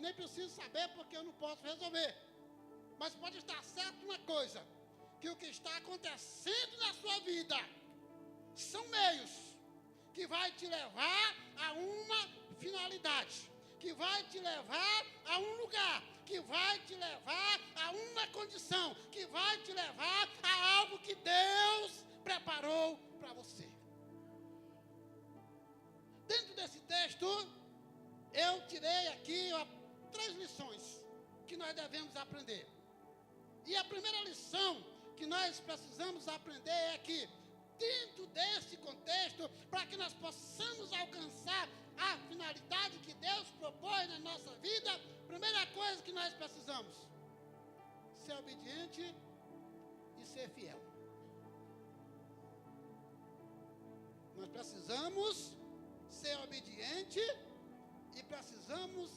nem preciso saber porque eu não posso resolver. Mas pode estar certo uma coisa, que o que está acontecendo na sua vida são meios que vai te levar a uma finalidade, que vai te levar a um lugar, que vai te levar a uma condição, que vai te levar a algo que Deus preparou para você. Dentro desse texto, eu tirei aqui 3 lições que nós devemos aprender. E a primeira lição que nós precisamos aprender é que, dentro desse contexto, para que nós possamos alcançar a finalidade que Deus propõe na nossa vida, primeira coisa que nós precisamos, ser obediente e ser fiel. Nós precisamos ser obediente e precisamos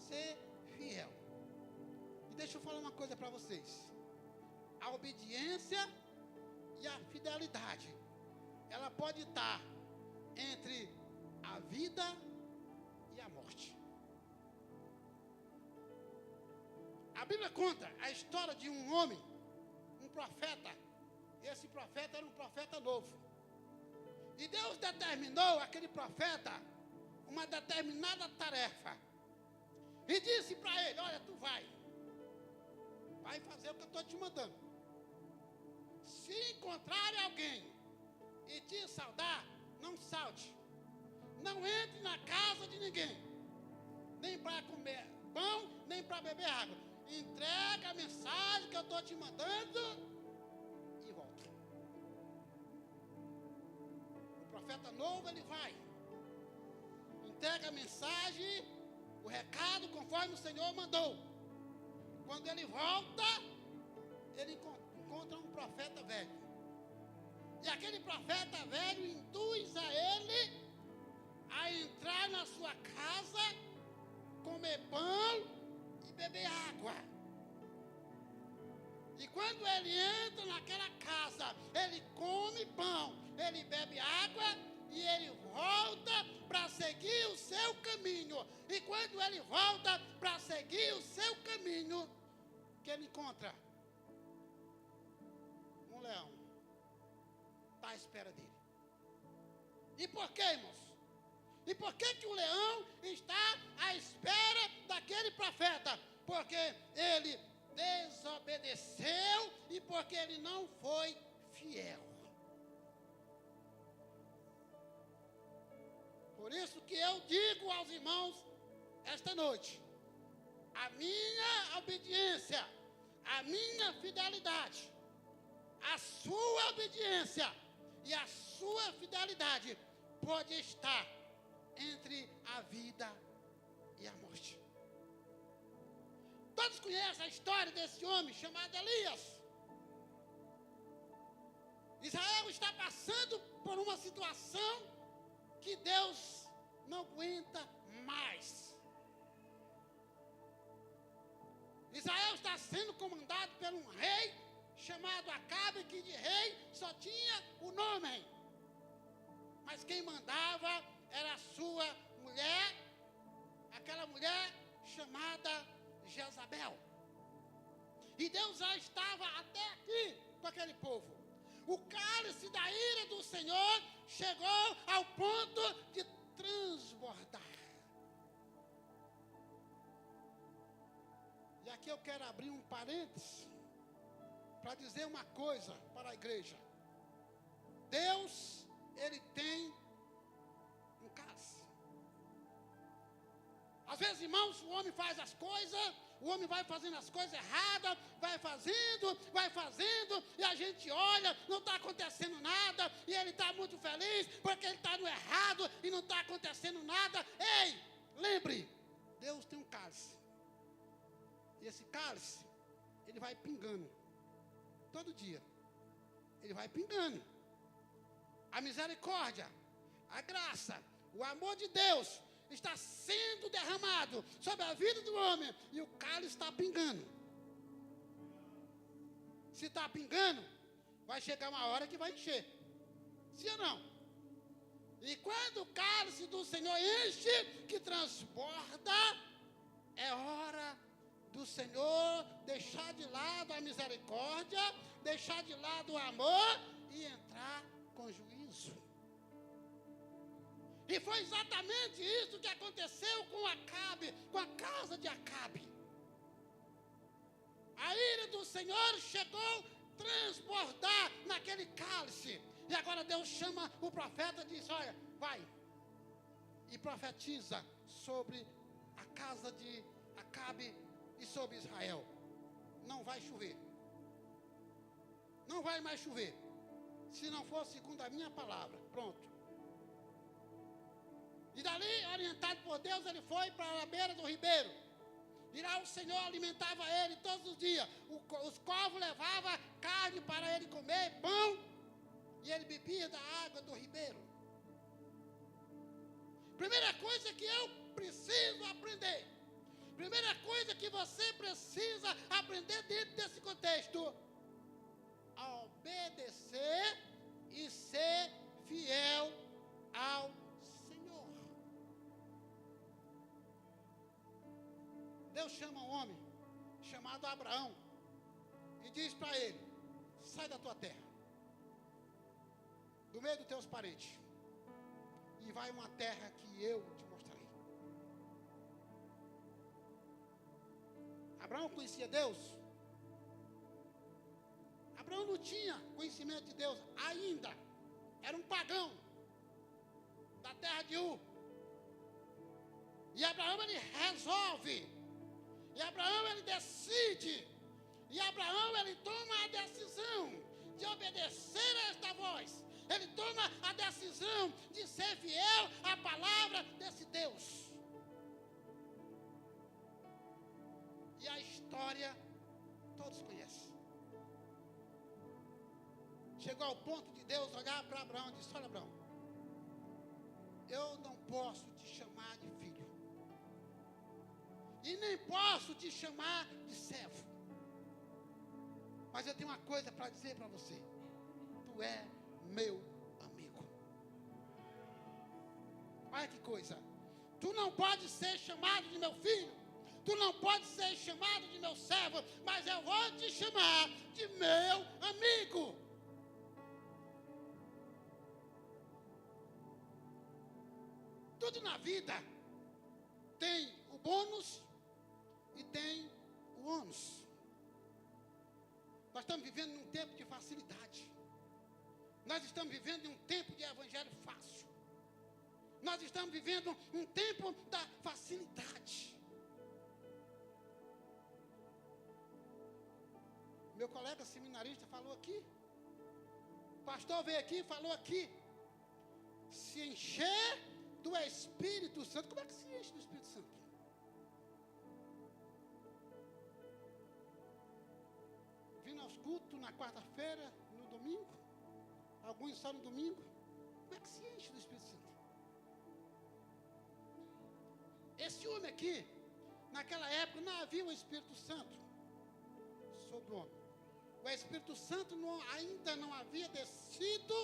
ser fiel. E deixa eu falar uma coisa para vocês. A obediência e a fidelidade, ela pode estar entre a vida e a morte. A Bíblia conta a história de um homem, um profeta. Esse profeta era um profeta novo. E Deus determinou àquele profeta uma determinada tarefa. E disse para ele: olha, tu vai fazer o que eu estou te mandando. Se encontrar alguém e te saudar, não salte. Não entre na casa de ninguém, nem para comer pão, nem para beber água. Entrega a mensagem que eu estou te mandando e volta. O profeta novo, ele vai, entrega a mensagem, o recado conforme o Senhor mandou. Quando ele volta, ele encontra um profeta velho. E aquele profeta velho induz a ele a entrar na sua casa, comer pão e beber água. E quando ele entra naquela casa, ele come pão, ele bebe água e ele volta para seguir o seu caminho. E quando ele volta para seguir o seu caminho, que ele encontra um leão está à espera dele. E por quê, irmãos? E por que o leão está à espera daquele profeta? Porque ele desobedeceu e porque ele não foi fiel. Por isso que eu digo aos irmãos esta noite: a minha obediência, a minha fidelidade, a sua obediência e a sua fidelidade pode estar entre a vida e a morte. Todos conhecem a história desse homem chamado Elias. Israel está passando por uma situação que Deus não aguenta mais. Israel está sendo comandado por um rei chamado Acabe, que de rei só tinha o nome. Mas quem mandava era a sua mulher, aquela mulher chamada Jezabel. E Deus já estava até aqui com aquele povo. O cálice da ira do Senhor chegou ao ponto de transbordar. E aqui eu quero abrir um parênteses para dizer uma coisa para a igreja. Deus, ele tem um cálice. Às vezes, irmãos, o homem faz as coisas, o homem vai fazendo as coisas erradas, vai fazendo, e a gente olha, não está acontecendo nada, e ele está muito feliz, porque ele está no errado, e não está acontecendo nada. Ei, lembre, Deus tem um cálice. E esse cálice, ele vai pingando, todo dia, ele vai pingando. A misericórdia, a graça, o amor de Deus está sendo derramado sobre a vida do homem, e o cálice está pingando. Se está pingando, vai chegar uma hora que vai encher. Sim ou não? E quando o cálice do Senhor enche, que transborda, é hora Senhor, deixar de lado a misericórdia, deixar de lado o amor e entrar com juízo. E foi exatamente isso que aconteceu com Acabe, com a casa de Acabe. A ira do Senhor chegou a transbordar naquele cálice. E agora Deus chama o profeta e diz: olha, vai e profetiza sobre a casa de Acabe e sobre Israel. Não vai chover. Não vai mais chover. Se não for segundo a minha palavra. Pronto. E dali, orientado por Deus, ele foi para a beira do ribeiro. E lá o Senhor alimentava ele todos os dias. Os corvos levavam carne para ele comer, pão. E ele bebia da água do ribeiro. Primeira coisa que eu preciso aprender. Primeira coisa que você precisa aprender dentro desse contexto. A obedecer e ser fiel ao Senhor. Deus chama um homem chamado Abraão e diz para ele: sai da tua terra, do meio dos teus parentes, e vai a uma terra que eu te mostrarei. Abraão conhecia Deus? Abraão não tinha conhecimento de Deus ainda. Era um pagão da terra de Ur. E Abraão, ele resolve. E Abraão, ele decide. E Abraão, ele toma a decisão de obedecer a esta voz. Ele toma a decisão de ser fiel à palavra desse Deus. E a história todos conhecem. Chegou ao ponto de Deus olhar para Abraão e disse: olha, Abraão, eu não posso te chamar de filho. E nem posso te chamar de servo. Mas eu tenho uma coisa para dizer para você. Tu é meu amigo. Olha que coisa. Tu não pode ser chamado de meu filho. Tu não pode ser chamado de meu servo. Mas eu vou te chamar de meu amigo. Tudo na vida tem o bônus e tem o ônus. Nós estamos vivendo num tempo de facilidade. Nós estamos vivendo um tempo de evangelho fácil. Nós estamos vivendo um tempo da facilidade. Meu colega seminarista falou aqui. O pastor veio aqui e falou aqui. Se encher do Espírito Santo. Como é que se enche do Espírito Santo? Vindo aos cultos na quarta-feira, no domingo. Alguns só no domingo. Como é que se enche do Espírito Santo? Esse homem aqui, naquela época, não havia o Espírito Santo sobre o homem. O Espírito Santo ainda não havia descido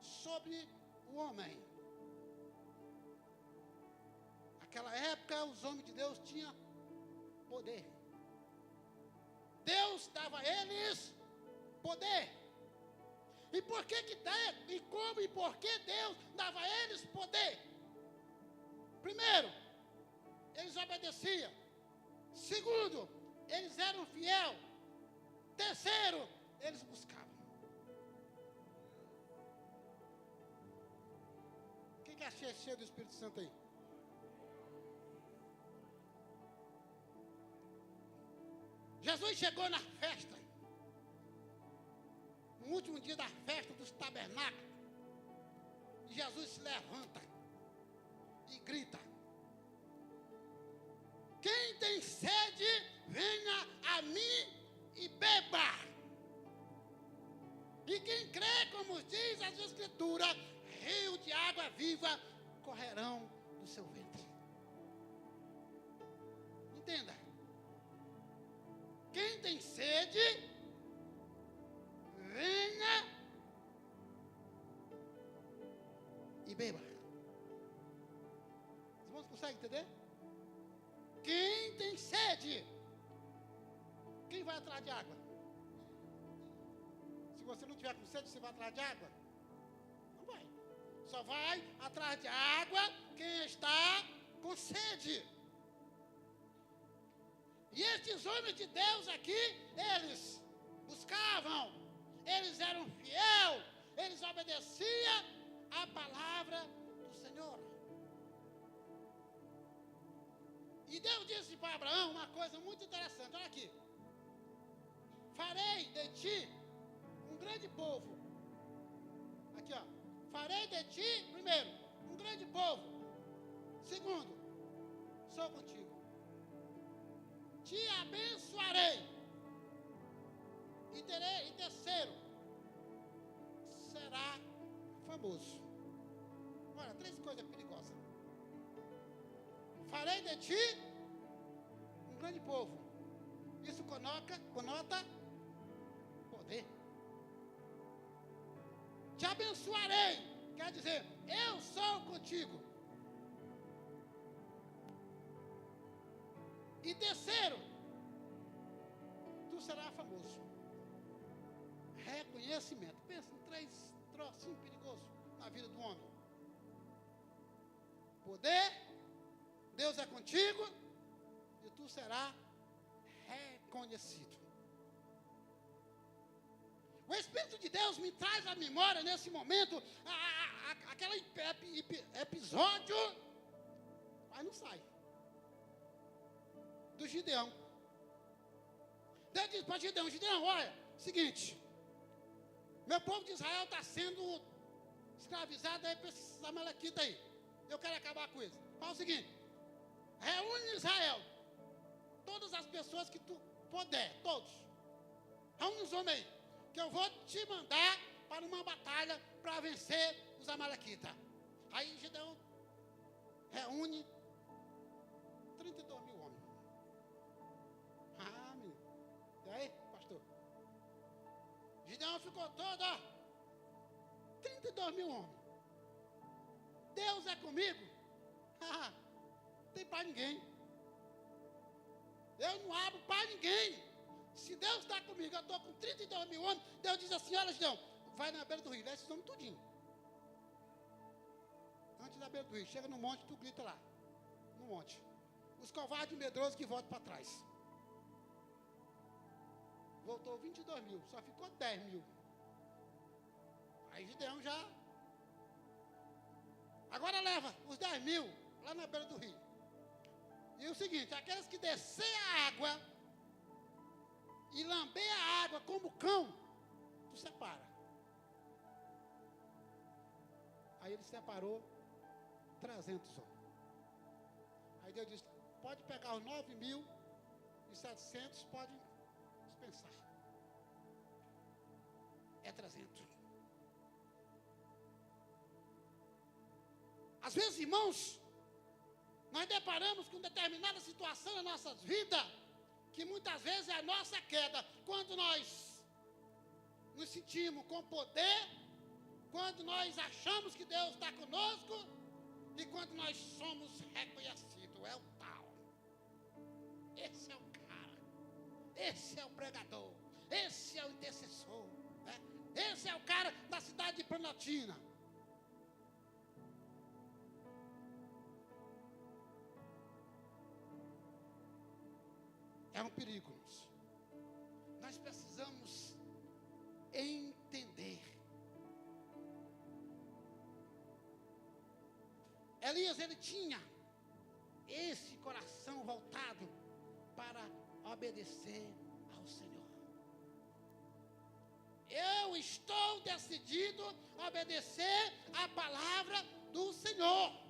sobre o homem. Naquela época, os homens de Deus tinham poder. Deus dava a eles poder. E por que e como e por que Deus dava a eles poder? Primeiro, eles obedeciam. Segundo, eles eram fiéis. Terceiro, eles buscavam. Quem quer ser cheio do Espírito Santo aí? Jesus chegou na festa, no último dia da festa dos tabernáculos, e Jesus se levanta e grita: quem tem sede, venha a mim e beba. E quem crê, como diz as Escrituras, rio de água viva correrão do seu ventre. Entenda. Quem tem sede, venha e beba. Os irmãos conseguem entender? Quem tem sede, vai atrás de água? Se você não tiver com sede, você vai atrás de água? Não vai. Só vai atrás de água quem está com sede. E estes homens de Deus aqui, eles buscavam, eles eram fiéis, eles obedeciam a palavra do Senhor. E Deus disse para Abraão uma coisa muito interessante, olha aqui. Farei de ti um grande povo. Aqui, ó. Farei de ti, primeiro, um grande povo. Segundo, sou contigo. Te abençoarei. E terceiro, será famoso. Olha, três coisas perigosas. Farei de ti um grande povo. Isso conota poder. Te abençoarei. Quer dizer, eu sou contigo. E terceiro, tu serás famoso. Reconhecimento. Pensa em três trocinhos perigosos na vida do homem. Poder, Deus é contigo e tu serás reconhecido. O Espírito de Deus me traz à memória nesse momento aquele episódio, mas não sai, do Gideão. Deus diz para Gideão: Gideão, olha, seguinte, meu povo de Israel está sendo escravizado aí por esses amalequitas aí. Eu quero acabar com isso. Fala o seguinte: reúne Israel, todas as pessoas que tu puder, todos. Reúne os homens aí, que eu vou te mandar para uma batalha para vencer os amalequitas. Aí Gideão reúne 32 mil homens. Ah, menino. E aí, pastor? Gideão ficou todo, ó. 32 mil homens. Deus é comigo? Ah, não tem para ninguém. Eu não abro para ninguém. Se Deus está comigo, eu estou com 32 mil homens. Deus diz assim: olha, Gideão, vai na beira do rio, leva esses homens tudinho. Antes da beira do rio, chega no monte, tu grita lá. No monte. Os covardes medrosos que voltam para trás. Voltou 22 mil, só ficou 10 mil. Aí Gideão já. Agora leva os 10 mil lá na beira do rio. E o seguinte: aqueles que descer a água e lamber a água como cão, tu separa. Aí ele separou 300 homens. Aí Deus disse: pode pegar os 9.700, pode dispensar. É 300. Às vezes, irmãos, nós deparamos com determinada situação na nossas vidas, que muitas vezes é a nossa queda, quando nós nos sentimos com poder, quando nós achamos que Deus está conosco, e quando nós somos reconhecidos. É o tal. Esse é o cara. Esse é o pregador. Esse é o intercessor. Né? Esse é o cara da cidade de Planaltina. É um perigo, irmãos. Nós precisamos entender. Elias, ele tinha esse coração voltado para obedecer ao Senhor. Eu estou decidido a obedecer a palavra do Senhor.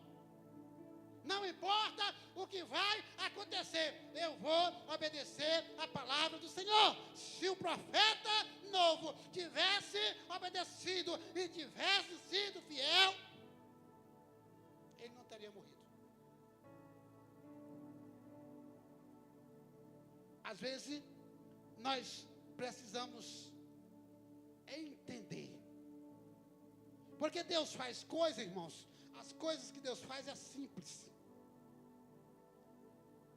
Não importa o que vai acontecer, eu vou obedecer a palavra do Senhor. Se o profeta novo tivesse obedecido e tivesse sido fiel, ele não teria morrido. Às vezes, nós precisamos entender. Porque Deus faz coisas, irmãos, as coisas que Deus faz é simples.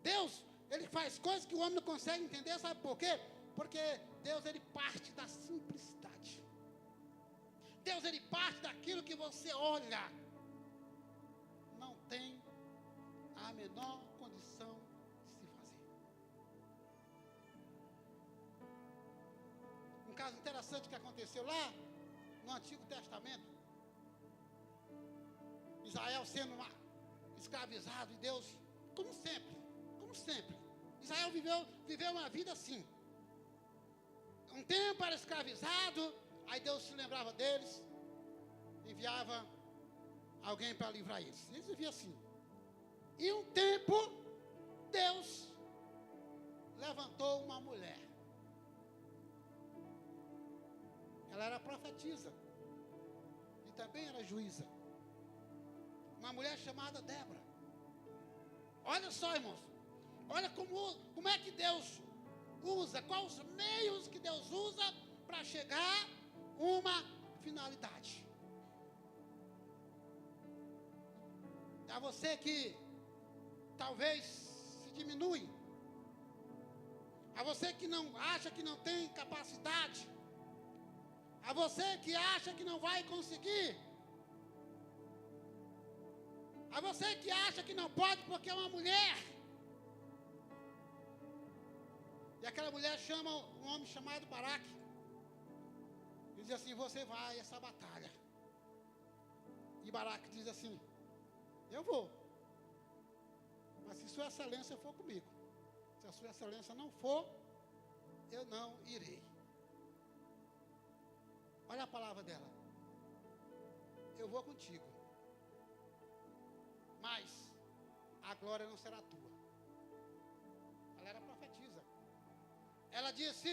Deus, ele faz coisas que o homem não consegue entender, sabe por quê? Porque Deus, ele parte da simplicidade. Deus, ele parte daquilo que você olha. Não tem a menor condição de se fazer. Um caso interessante que aconteceu lá no Antigo Testamento. Israel sendo escravizado e Deus, como sempre, Israel viveu uma vida assim. Um tempo era escravizado, aí Deus se lembrava deles, enviava alguém para livrar eles. Eles viviam assim. E um tempo, Deus levantou uma mulher. Ela era profetisa e também era juíza. Uma mulher chamada Débora. Olha só, irmãos. Olha como é que Deus usa, quais os meios que Deus usa para chegar a uma finalidade. A você que talvez se diminui, a você que não acha que não tem capacidade, a você que acha que não vai conseguir, a você que acha que não pode porque é uma mulher. E aquela mulher chama um homem chamado Baraque. E diz assim: você vai a essa batalha. E Baraque diz assim: eu vou. Mas se sua excelência for comigo. Se a sua excelência não for, eu não irei. Olha a palavra dela. Eu vou contigo. Mas a glória não será tua. Ela era profetisa. Ela disse: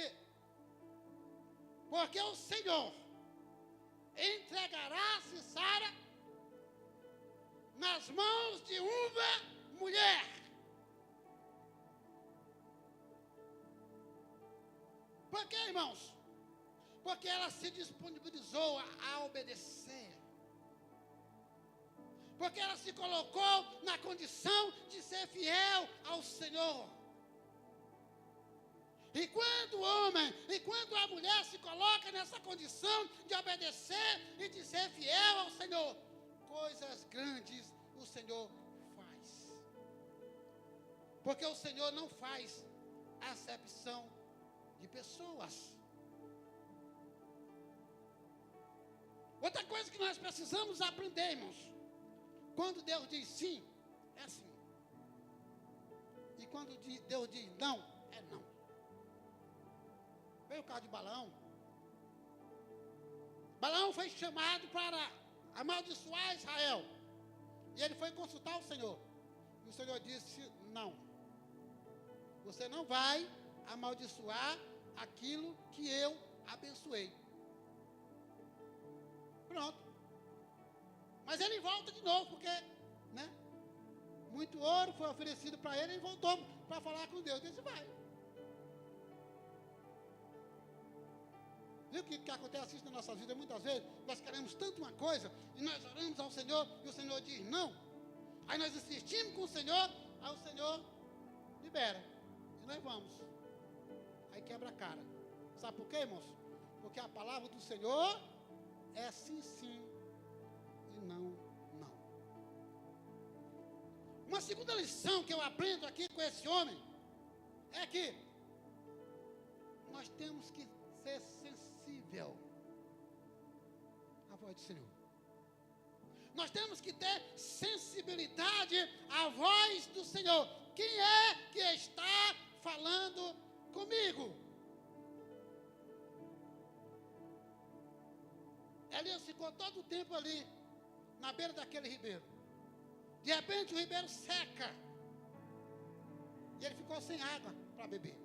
porque o Senhor entregará Sisara nas mãos de uma mulher. Por quê, irmãos? Porque ela se disponibilizou a obedecer. Porque ela se colocou na condição de ser fiel ao Senhor. E quando o homem, e quando a mulher se coloca nessa condição de obedecer e de ser fiel ao Senhor, coisas grandes o Senhor faz. Porque o Senhor não faz acepção de pessoas. Outra coisa que nós precisamos aprender, irmãos. Quando Deus diz sim, é sim. E quando Deus diz não, é não. Veio o caso de Balaão. Balaão foi chamado para amaldiçoar Israel. E ele foi consultar o Senhor. E o Senhor disse: não. Você não vai amaldiçoar aquilo que eu abençoei. Pronto. Mas ele volta de novo, porque, né? Muito ouro foi oferecido para ele, ele voltou para falar com Deus. Ele disse: vai. Viu o que acontece isso na nossa vida? Muitas vezes nós queremos tanto uma coisa e nós oramos ao Senhor e o Senhor diz não. Aí nós insistimos com o Senhor, aí o Senhor libera. E nós vamos. Aí quebra a cara. Sabe por quê, irmãos? Porque a palavra do Senhor é sim, sim e não, não. Uma segunda lição que eu aprendo aqui com esse homem é que nós temos que ser sensível à voz do Senhor. Nós temos que ter sensibilidade à voz do Senhor. Quem é que está falando comigo? Elias ficou todo o tempo ali, na beira daquele ribeiro. De repente o ribeiro seca. E ele ficou sem água para beber.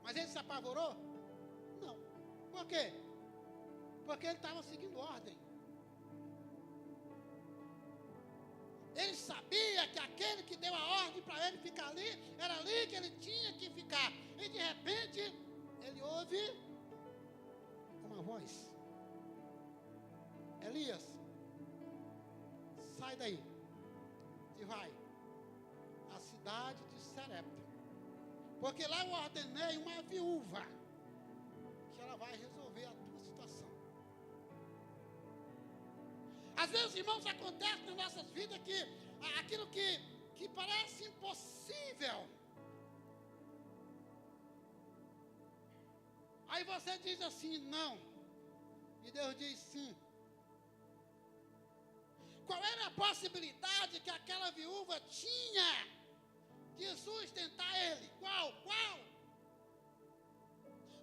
Mas ele se apavorou? Não. Por quê? Porque ele estava seguindo ordem. Ele sabia que aquele que deu a ordem para ele ficar ali, era ali que ele tinha que ficar. E de repente, ele ouve uma voz: Elias, sai daí e vai à cidade de Sarepta. Porque lá eu ordenei uma viúva, que ela vai resolver a tua situação. Às vezes, irmãos, acontece nas nossas vidas que aquilo que parece impossível. Aí você diz assim, não. E Deus diz sim. Qual era a possibilidade que aquela viúva tinha de sustentar ele? Qual?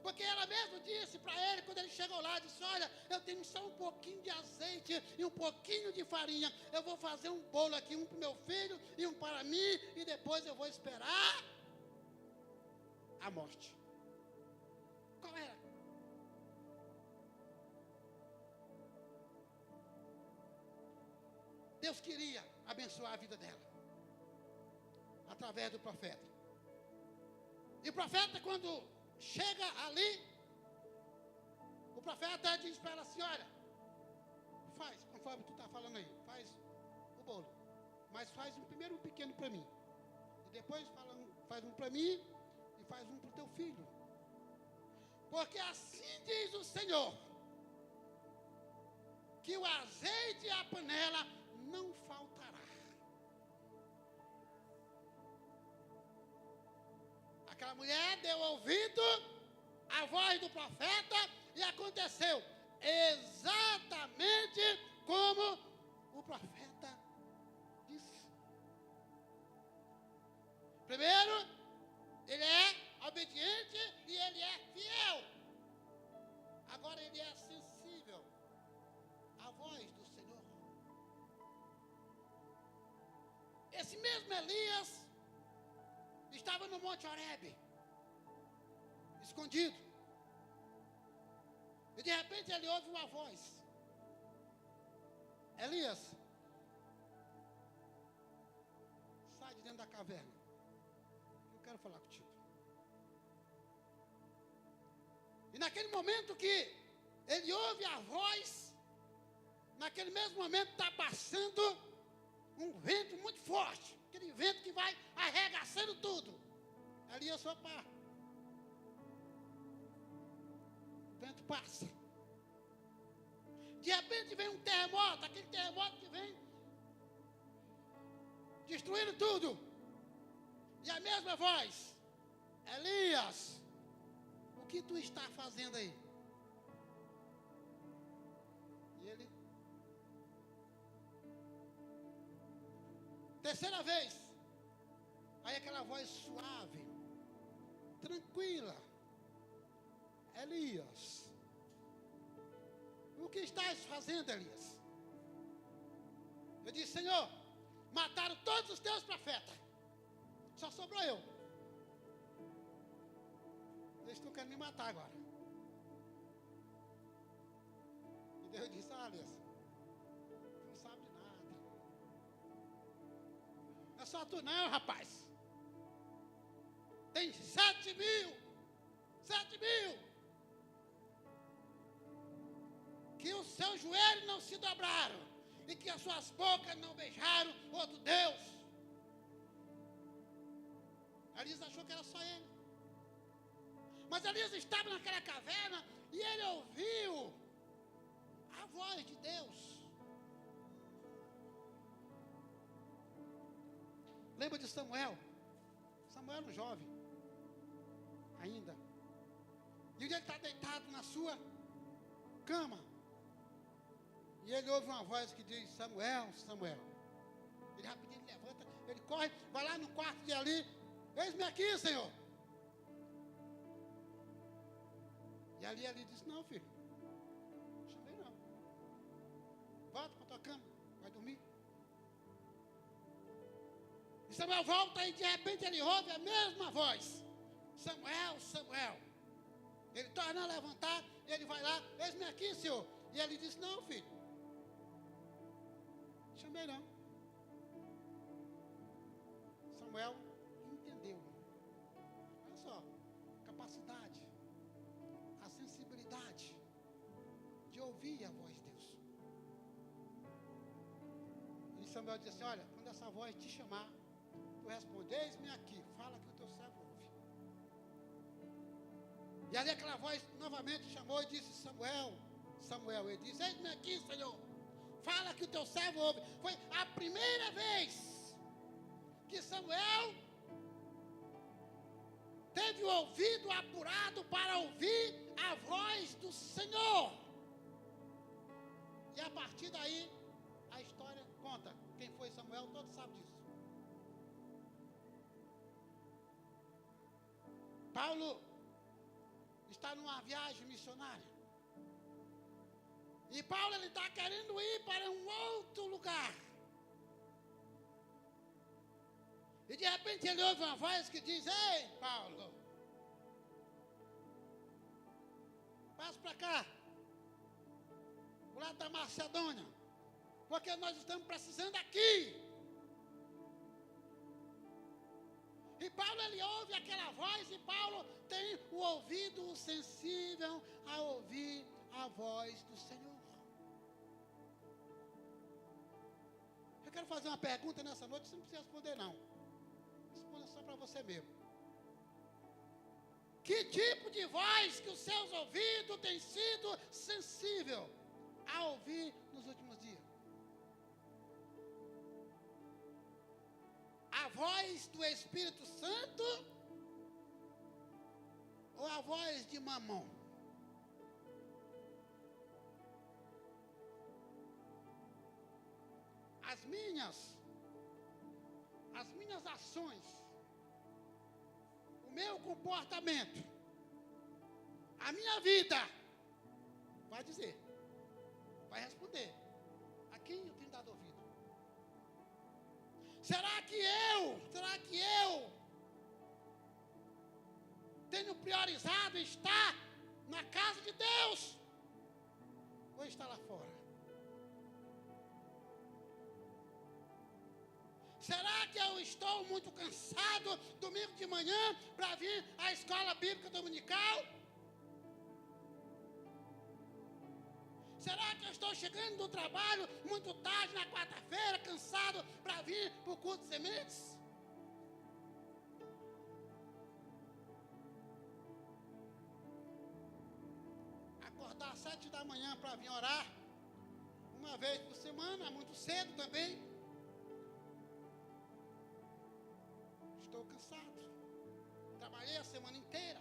Porque ela mesmo disse para ele, quando ele chegou lá, disse, olha, eu tenho só um pouquinho de azeite e um pouquinho de farinha. Eu vou fazer um bolo aqui, um para o meu filho e um para mim, e depois eu vou esperar a morte. Qual era? Deus queria abençoar a vida dela, através do profeta. E o profeta, quando chega ali, o profeta diz para ela assim, olha, faz, conforme tu está falando aí, faz o bolo, mas faz primeiro um pequeno para mim, e depois faz um para mim, e faz um para o teu filho, porque assim diz o Senhor, que o azeite e a panela não faltará. Aquela mulher deu ouvido à voz do profeta e aconteceu exatamente como o profeta disse. Primeiro, ele é obediente e ele é fiel. Agora ele é sensível à voz do Senhor. Esse mesmo Elias estava no Monte Horebe, escondido. E de repente ele ouve uma voz. Elias, sai de dentro da caverna. Eu quero falar contigo. E naquele momento que ele ouve a voz, naquele mesmo momento está passando um vento muito forte. Aquele vento que vai arregaçando tudo. Elias, opa. O vento passa. De repente vem um terremoto, aquele terremoto que vem destruindo tudo. E a mesma voz, Elias, o que tu está fazendo aí? E ele, terceira vez, aí aquela voz suave, tranquila, Elias, o que estás fazendo, Elias? Eu disse, Senhor, mataram todos os teus profetas, só sobrou eu. Eles estão querendo me matar agora. E Deus disse, Elias, tu não sabe de nada. Não é só tu não, rapaz. Tem 7 mil. Que os seus joelhos não se dobraram. E que as suas bocas não beijaram outro Deus. Elias achou que era só ele. Mas Elias estava naquela caverna e ele ouviu a voz de Deus. Lembra de Samuel? Samuel era um jovem ainda. E um dia ele está deitado na sua cama. E ele ouve uma voz que diz, Samuel, Samuel. Ele rapidinho levanta, ele corre, vai lá no quarto de ali. Eis-me aqui, Senhor. E ali ele disse, não, filho. Chamei não. Volta para tua cama, vai dormir. E Samuel volta e de repente ele ouve a mesma voz. Samuel, Samuel. Ele torna a levantar, ele vai lá, eis-me aqui, Senhor. E ele disse, não, filho. Chamei não. Samuel entendeu. Olha só, capacidade, a sensibilidade de ouvir a voz de Deus. E Samuel disse, olha, quando essa voz te chamar, tu responde, eis-me aqui, fala que o teu servo ouve. E ali aquela voz novamente chamou e disse: Samuel, Samuel. Ele disse: eis-me aqui, Senhor. Fala que o teu servo ouve. Foi a primeira vez que Samuel teve o ouvido apurado para ouvir a voz do Senhor. E a partir daí, a história conta. Quem foi Samuel, todos sabem disso. Paulo está numa viagem missionária. E Paulo está querendo ir para um outro lugar. E de repente ele ouve uma voz que diz: ei, Paulo, passa para cá, do lado da Macedônia, porque nós estamos precisando aqui. E Paulo, ele ouve aquela voz, e Paulo tem o ouvido sensível a ouvir a voz do Senhor. Eu quero fazer uma pergunta nessa noite, você não precisa responder não. Responda só para você mesmo. Que tipo de voz que os seus ouvidos têm sido sensível a ouvir nos últimos dias? A voz do Espírito Santo ou a voz de Mamão? As minhas ações, o meu comportamento, a minha vida, vai dizer, vai responder a quem eu tenho dado ouvido. Será que eu tenho priorizado estar na casa de Deus ou estar lá fora? Será que eu estou muito cansado domingo de manhã para vir à escola bíblica dominical? Será que eu estou chegando do trabalho muito tarde na quarta-feira, cansado para vir para o culto de sementes? Acordar às 7 da manhã para vir orar, uma vez por semana, muito cedo também. Estou cansado. Trabalhei a semana inteira.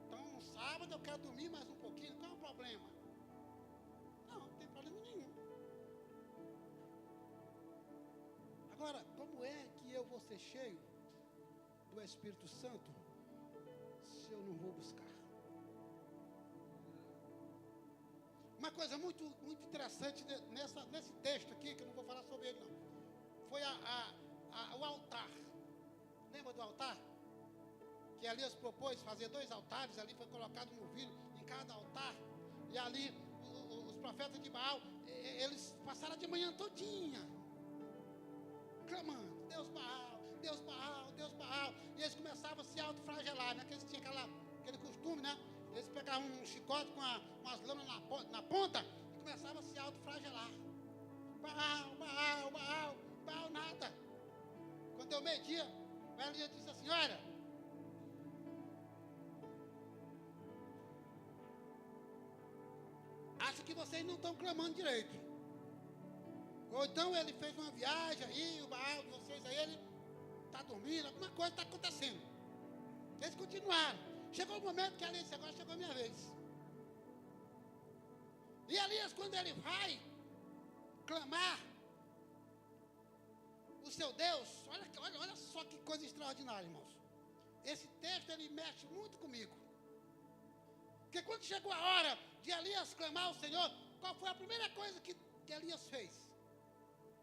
Então, no sábado eu quero dormir mais um pouquinho. Qual é o problema? Não tem problema nenhum. Agora, como é que eu vou ser cheio do Espírito Santo se eu não vou buscar? Uma coisa muito interessante nesse texto aqui, que eu não vou falar sobre ele não, foi o altar. Lembra do altar? Que Elias propôs fazer 2 altares, ali foi colocado um novilho em cada altar. E ali os profetas de Baal, eles passaram de manhã todinha clamando: Deus Baal, Deus Baal, Deus Baal. E eles começavam a se autoflagelar, né? Que eles tinham aquele costume, né? Eles pegavam um chicote com umas lâminas na ponta e começavam a se autoflagelar. Baal, Baal, Baal, Baal, nada. Quando deu meio-dia, o Elias disse assim: olha, acho que vocês não estão clamando direito. Ou então ele fez uma viagem aí, o Baal de vocês aí, ele está dormindo, alguma coisa está acontecendo. Eles continuaram. Chegou o momento que Elias disse: agora chegou a minha vez. E Elias, quando ele vai clamar o seu Deus, olha só que coisa extraordinária, irmãos. Esse texto, ele mexe muito comigo. Porque quando chegou a hora de Elias clamar ao Senhor, qual foi a primeira coisa que Elias fez?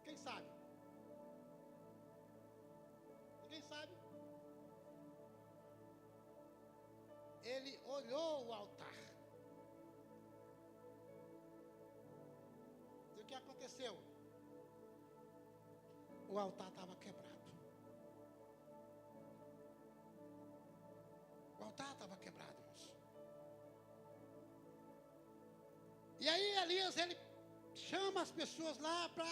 Quem sabe? Ninguém sabe? Ele olhou o altar. E o que aconteceu? O altar estava quebrado. O altar estava quebrado, irmãos. E aí Elias, ele chama as pessoas lá para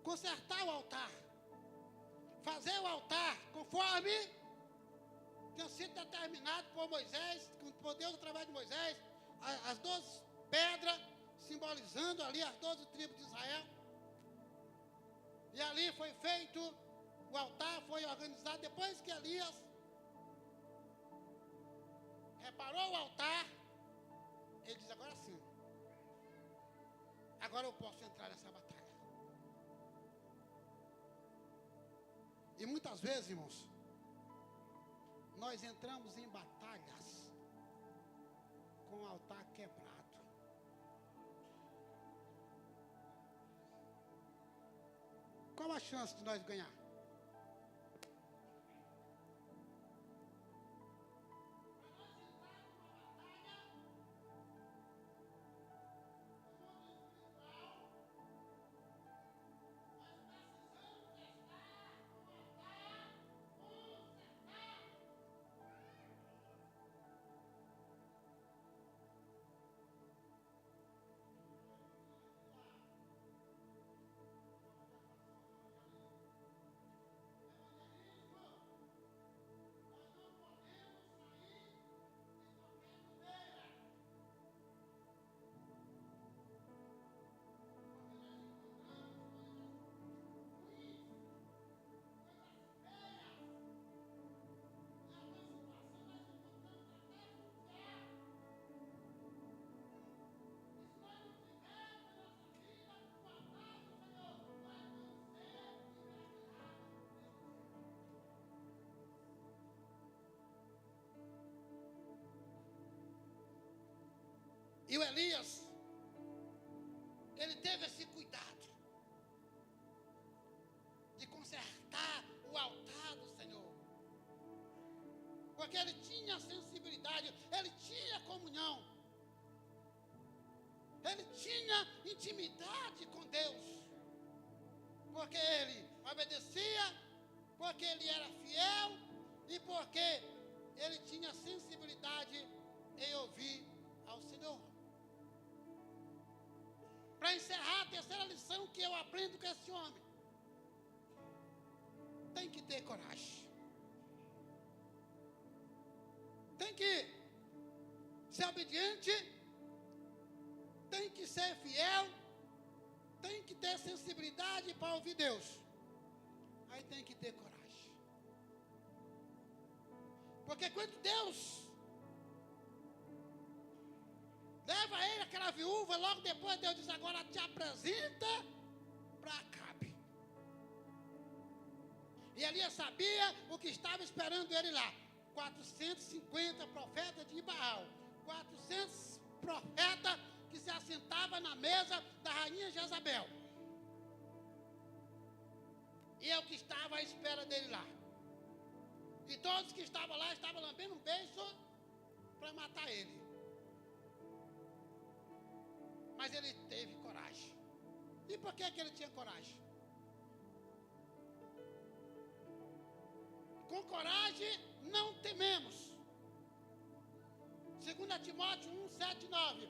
consertar o altar. Fazer o altar conforme tinha sido determinado por Moisés, por Deus através de Moisés, as 12 pedras, simbolizando ali as 12 tribos de Israel. E ali foi feito o altar, foi organizado. Depois que Elias reparou o altar, ele diz: agora sim, agora eu posso entrar nessa batalha. E muitas vezes, irmãos, nós entramos em batalhas com o altar quebrado. Qual a chance de nós ganhar? E o Elias, ele teve esse cuidado de consertar o altar do Senhor. Porque ele tinha sensibilidade, ele tinha comunhão, ele tinha intimidade com Deus. Porque ele obedecia, porque ele era fiel e porque ele tinha sensibilidade em ouvir ao Senhor. Para encerrar a terceira lição que eu aprendo com esse homem, tem que ter coragem. Tem que ser obediente, tem que ser fiel, tem que ter sensibilidade para ouvir Deus. Aí tem que ter coragem. Porque quando Deus leva ele, aquela viúva, logo depois Deus diz: agora te apresenta para Acabe. E Elias sabia o que estava esperando ele lá. 450 profetas de Baal. 400 profetas que se assentavam na mesa da rainha Jezabel. E é o que estava à espera dele lá. E todos que estavam lá estavam lambendo um beijo para matar ele. Mas ele teve coragem. E por que ele tinha coragem? Com coragem não tememos. 2 Timóteo 1, 7 e 9.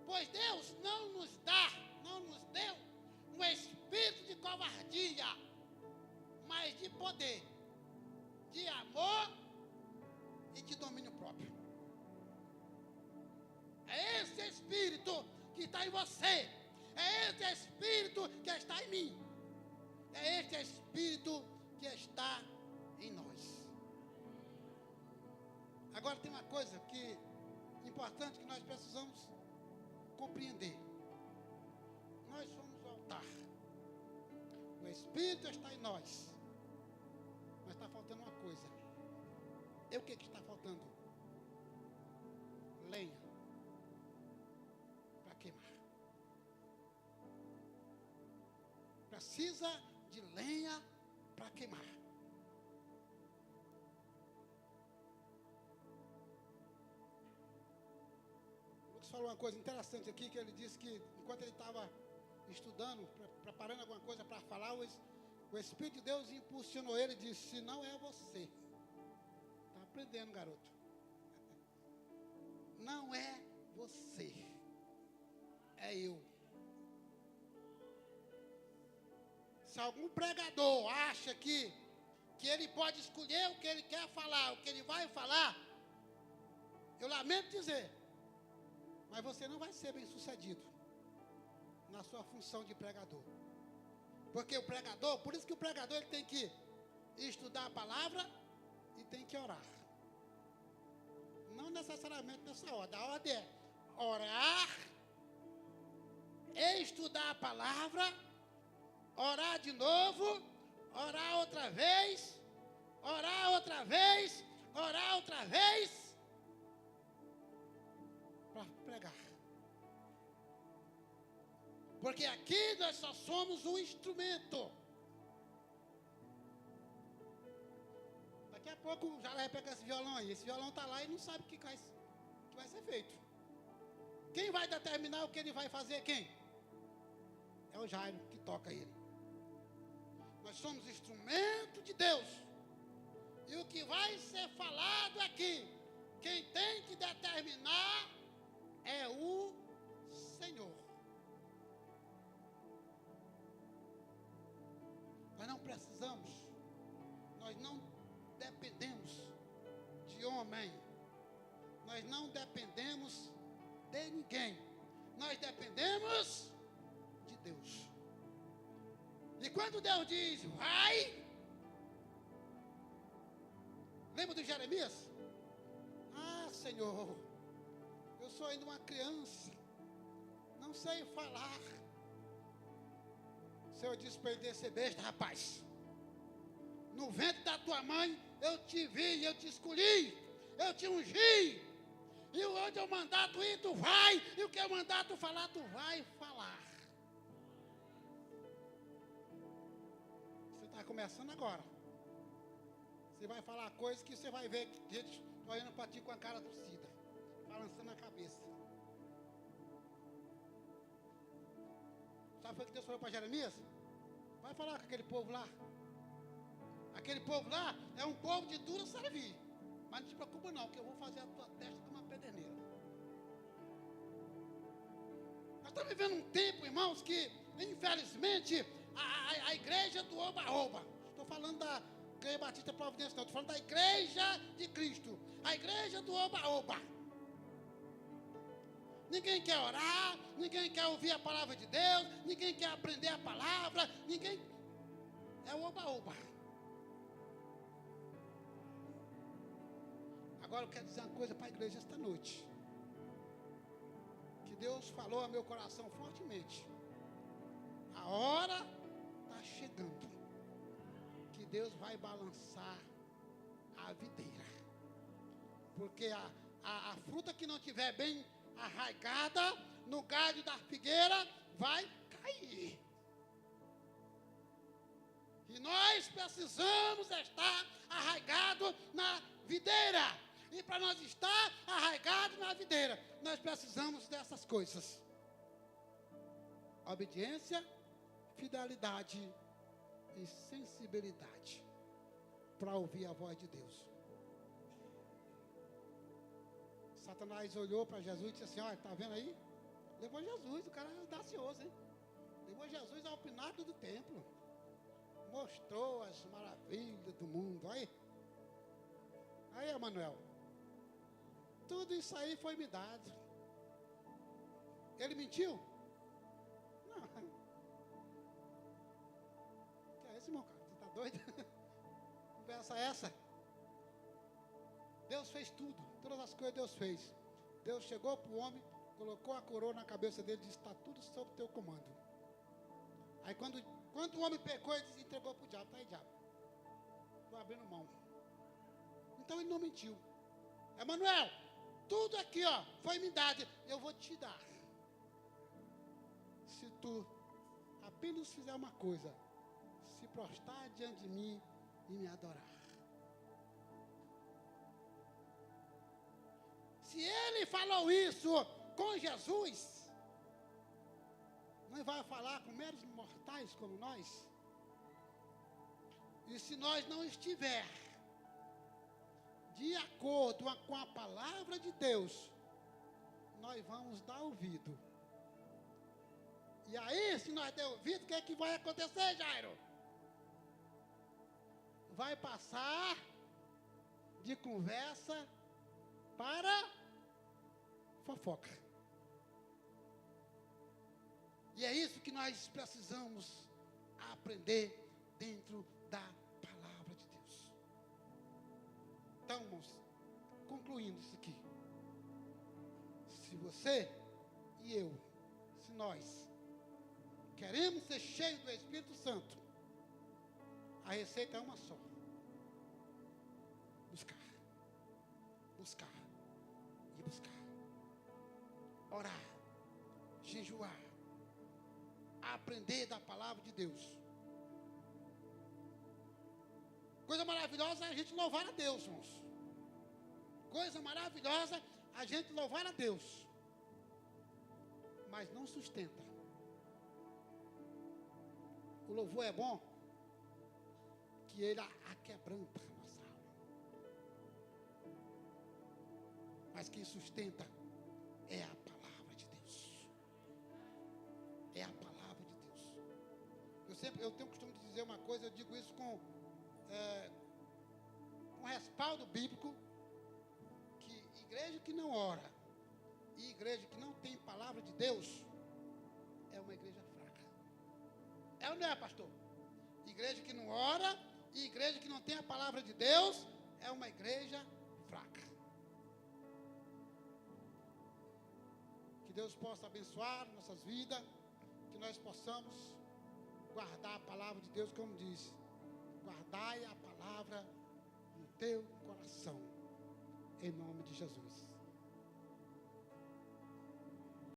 Pois Deus não nos deu um espírito de covardia, mas de poder, de amor e de domínio próprio. É esse espírito que está em você. É este espírito que está em mim. É este espírito que está em nós. Agora tem uma coisa que importante que nós precisamos compreender. Nós somos o altar. O espírito está em nós. Mas está faltando uma coisa. E o que está faltando? Lenha. Queimar. Precisa de lenha para queimar. O Lucas falou uma coisa interessante aqui, que ele disse que enquanto ele estava estudando, preparando alguma coisa para falar, o Espírito de Deus impulsionou ele e disse: não é você. Está aprendendo, garoto. Não é você. É eu. Se algum pregador acha que que ele pode escolher o que ele quer falar, o que ele vai falar, eu lamento dizer, mas você não vai ser bem sucedido na sua função de pregador. Porque o pregador, por isso que o pregador ele tem que estudar a palavra e tem que orar. Não necessariamente nessa ordem. A ordem é orar, estudar a palavra, orar de novo, orar outra vez, orar outra vez, orar outra vez, para pregar. Porque aqui nós só somos um instrumento. Daqui a pouco o Jair vai pegar esse violão aí. Esse violão está lá e não sabe o que vai ser feito. Quem vai determinar o que ele vai fazer? Quem? É o Jairo que toca ele. Nós somos instrumento de Deus. E o que vai ser falado aqui, quem tem que determinar é o Senhor. Nós não precisamos, nós não dependemos de homem, nós não dependemos de ninguém, nós dependemos de Deus. E quando Deus diz, vai, lembra de Jeremias? Ah, Senhor, eu sou ainda uma criança, não sei falar. O Senhor disse para ele descer besta, rapaz. No ventre da tua mãe, eu te vi, eu te escolhi, eu te ungi. E onde eu mandar tu ir, tu vai. E o que eu mandar tu falar, tu vai falar. Você está começando agora. Você vai falar coisas que você vai ver gente olhando para ti com a cara torcida, balançando a cabeça. Sabe o que Deus falou para Jeremias? Vai falar com aquele povo lá. Aquele povo lá é um povo de duro servir. Mas não te preocupa não, que eu vou fazer a tua testa como uma pederneira. Nós estamos vivendo um tempo, irmãos, que infelizmente a igreja do oba-oba. Estou falando da Igreja Batista Providência, não. Estou falando da igreja de Cristo. A igreja do oba-oba. Ninguém quer orar, ninguém quer ouvir a palavra de Deus, ninguém quer aprender a palavra, ninguém... É o oba-oba. Agora eu quero dizer uma coisa para a igreja esta noite. Que Deus falou ao meu coração fortemente. A hora está chegando. Que Deus vai balançar a videira. Porque a fruta que não estiver bem arraigada no galho da figueira vai cair. E nós precisamos estar arraigados na videira. E para nós estar arraigados na videira, nós precisamos dessas coisas: obediência, fidelidade e sensibilidade para ouvir a voz de Deus. Satanás olhou para Jesus e disse assim: olha, está vendo aí? Levou Jesus, o cara é audacioso, hein? Levou Jesus ao pináculo do templo. Mostrou as maravilhas do mundo. Aí, Emanuel, tudo isso aí foi me dado. Ele mentiu? Não. Que é esse, irmão? Você está doido? Conversa essa. Deus fez tudo. Todas as coisas Deus fez. Deus chegou para o homem, colocou a coroa na cabeça dele e disse: está tudo sob teu comando. Aí quando o homem pecou, ele entregou para o diabo. Está aí, diabo, estou abrindo mão. Então ele não mentiu. Emanuel, tudo aqui, ó, foi me dado, eu vou te dar. Se tu apenas fizer uma coisa: se prostrar diante de mim e me adorar. Se ele falou isso com Jesus, não vai falar com meros mortais como nós? E se nós não estiver de acordo com a palavra de Deus, nós vamos dar ouvido. E aí, se nós der ouvido, o que é que vai acontecer, Jairo? vai passar de conversa para fofoca. E é isso que nós precisamos aprender dentro da palavra de Deus. Então, irmãos, concluindo isso aqui. Se você e eu, se nós queremos ser cheios do Espírito Santo, a receita é uma só. Buscar. Buscar. E buscar. Orar. Jejuar. Aprender da palavra de Deus. Coisa maravilhosa é a gente louvar a Deus, irmãos. Coisa maravilhosa a gente louvar a Deus. Mas não sustenta. O louvor é bom, que ele aquebranta a nossa alma. Mas quem sustenta é a palavra de Deus. É a palavra de Deus. Eu tenho o costume de dizer uma coisa, eu digo isso com respaldo bíblico, que igreja que não ora e igreja que não tem palavra de Deus é uma igreja fraca. É ou não é, pastor? Igreja que não ora e igreja que não tem a palavra de Deus é uma igreja fraca. Que Deus possa abençoar nossas vidas, que nós possamos guardar a palavra de Deus, como diz, guardai a palavra no teu coração, em nome de Jesus.